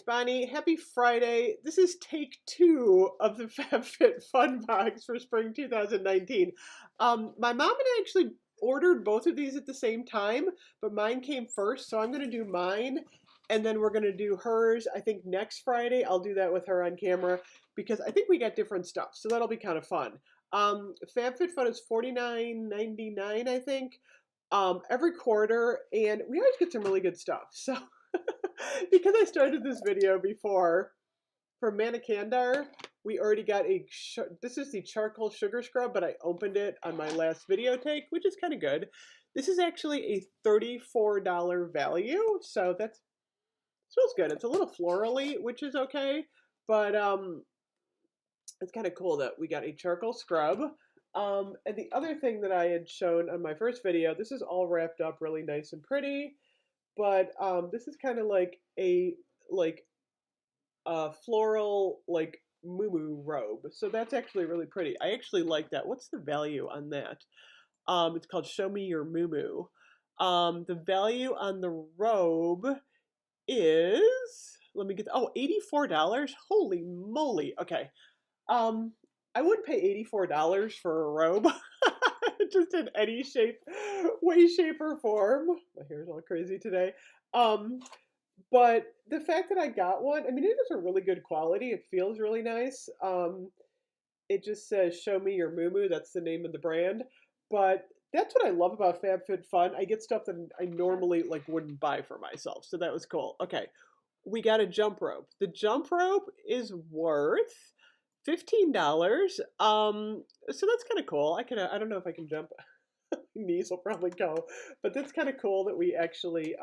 Bonnie, happy Friday. This is take 2 of the FabFitFun box for spring 2019. My mom and I actually ordered both of these at the same time, but mine came first, so I'm going to do mine, and then we're going to do hers, I think, next Friday. I'll do that with her on camera, because I think we got different stuff, so that'll be kind of fun. FabFitFun is $49.99, I think, every quarter, and we always get some really good stuff, so... Because I started this video before for Manicandar, we already got this is the charcoal sugar scrub, but I opened it on my last video take, which is kind of good. This is actually a $34 value, so that smells good. It's a little florally, which is okay, but it's kind of cool that we got a charcoal scrub. And the other thing that I had shown on my first video, this is all wrapped up really nice and pretty. But this is kind of like a floral muumuu robe, so that's actually really pretty. I actually like that. What's the value on that? It's called Show Me Your Muumuu. The value on the robe is, let me get, $84. Holy moly! Okay, I would pay $84 for a robe. Just in any shape, way, shape, or form. My hair's all crazy today. But the fact that I got one, I mean, it is a really good quality. It feels really nice. It just says, Show Me Your Muumuu. That's the name of the brand. But that's what I love about FabFitFun. I get stuff that I normally wouldn't buy for myself. So that was cool. Okay, we got a jump rope. The jump rope is worth $15. So that's kind of cool. I don't know if I can jump. My knees will probably go, but that's kind of cool that we actually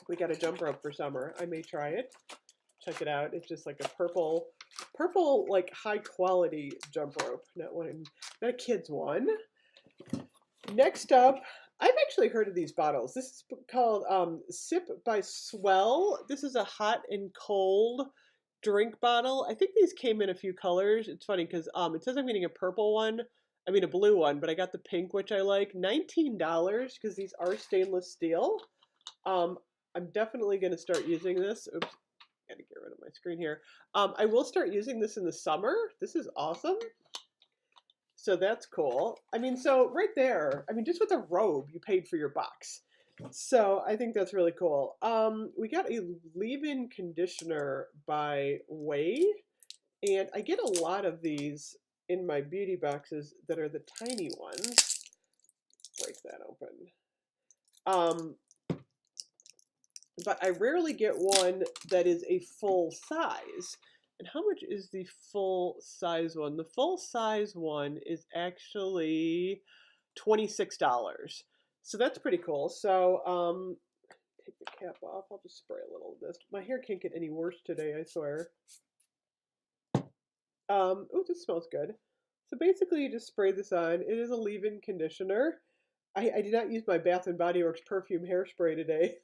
we got a jump rope for summer. I may try it. Check it out. It's just like a purple high quality jump rope. Not a kid's one. Next up, I've actually heard of these bottles. This is called Sip by Swell. This is a hot and cold drink bottle. I think these came in a few colors. It's funny because it says I'm getting a purple one. I mean a blue one, but I got the pink, which I like. $19 because these are stainless steel. I'm definitely going to start using this. Oops, got to get rid of my screen here. I will start using this in the summer. This is awesome. So that's cool. I mean, so right there, I mean, just with a robe, you paid for your box. So I think that's really cool. We got a leave-in conditioner by Way, and I get a lot of these in my beauty boxes that are the tiny ones. Break that open. But I rarely get one that is a full size. And how much is the full size one? The full size one is actually $26. So that's pretty cool. So take the cap off. I'll just spray a little of this. My hair can't get any worse today, I swear. Oh, this smells good. So basically you just spray this on. It is a leave-in conditioner. I did not use my Bath & Body Works perfume hairspray today.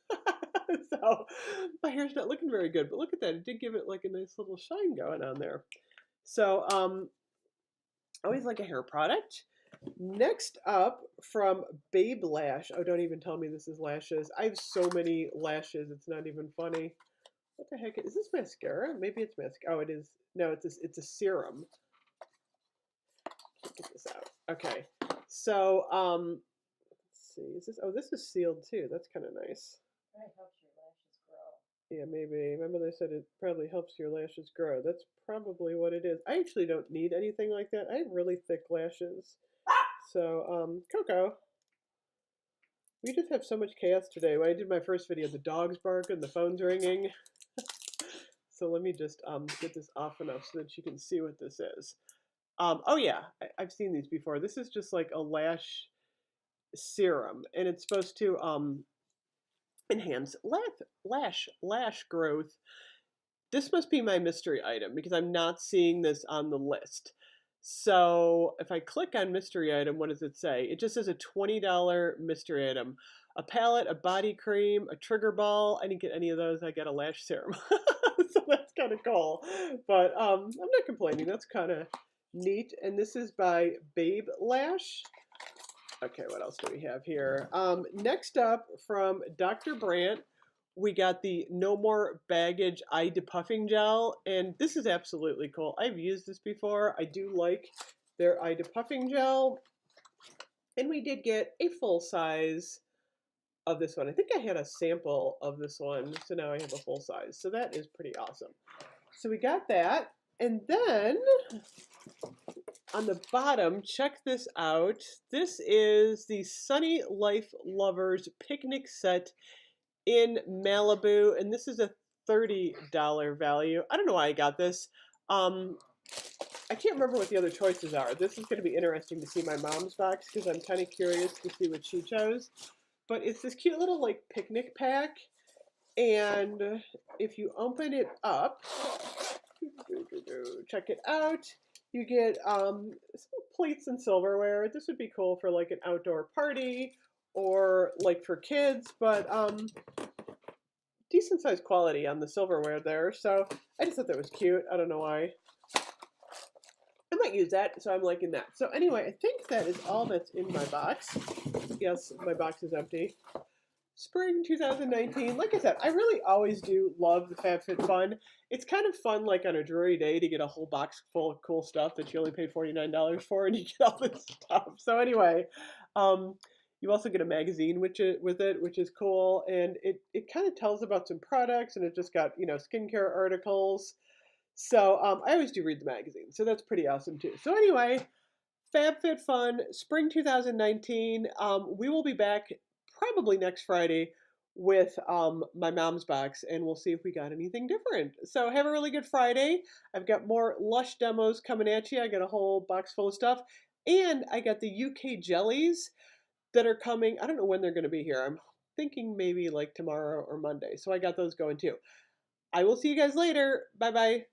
So my hair's not looking very good, but look at that. It did give it like a nice little shine going on there. So I always like a hair product. Next up from Babe Lash. Oh, don't even tell me this is lashes. I have so many lashes. It's not even funny. What the heck? Is this mascara? Maybe it's mascara. Oh, it is. No, it's a serum. Get this out. Okay. So let's see. Is this? Oh, this is sealed too. That's kind of nice. That helps your lashes grow. Yeah, maybe. Remember they said it probably helps your lashes grow. That's probably what it is. I actually don't need anything like that. I have really thick lashes. So, Coco, we just have so much chaos today. When I did my first video, the dog's barking, the phone's ringing. So let me just get this off enough so that you can see what this is. Oh yeah, I've seen these before. This is just like a lash serum, and it's supposed to enhance lash growth. This must be my mystery item because I'm not seeing this on the list. So if I click on mystery item, what does it say? It just says a $20 mystery item. A palette, a body cream, a trigger ball. I didn't get any of those. I got a lash serum. So that's kind of cool. But I'm not complaining. That's kind of neat. And this is by Babe Lash. Okay, what else do we have here? Next up from Dr. Brandt, we got the No More Baggage Eye Depuffing Gel, and this is absolutely cool. I've used this before. I do like their eye depuffing gel, and we did get a full size of this one. I think I had a sample of this one, so now I have a full size. So that is pretty awesome. So we got that, and then on the bottom, check this out. This is the Sunny Life Lovers Picnic Set in Malibu, and this is a $30 value. I don't know why I got this. I can't remember what the other choices are. This is going to be interesting to see my mom's box because I'm kind of curious to see what she chose. But it's this cute little like picnic pack, and if you open it up, check it out. You get some plates and silverware. This would be cool for like an outdoor party or like for kids, but decent sized quality on the silverware there. So I just thought that was cute. I don't know why. I might use that, so I'm liking that. So anyway, I think that is all that's in my box. Yes, my box is empty. Spring 2019. Like I said, I really always do love the FabFitFun. It's kind of fun, like on a dreary day, to get a whole box full of cool stuff that you only paid $49 for, and you get all this stuff. So anyway, you also get a magazine with it, which is cool, and it kind of tells about some products, and it just got skincare articles. So I always do read the magazine, so that's pretty awesome too. So anyway, FabFitFun Spring 2019. We will be back probably next Friday with my mom's box, and we'll see if we got anything different. So have a really good Friday. I've got more Lush demos coming at you. I got a whole box full of stuff, and I got the UK jellies that are coming. I don't know when they're going to be here. I'm thinking maybe like tomorrow or Monday. So I got those going too. I will see you guys later. Bye bye.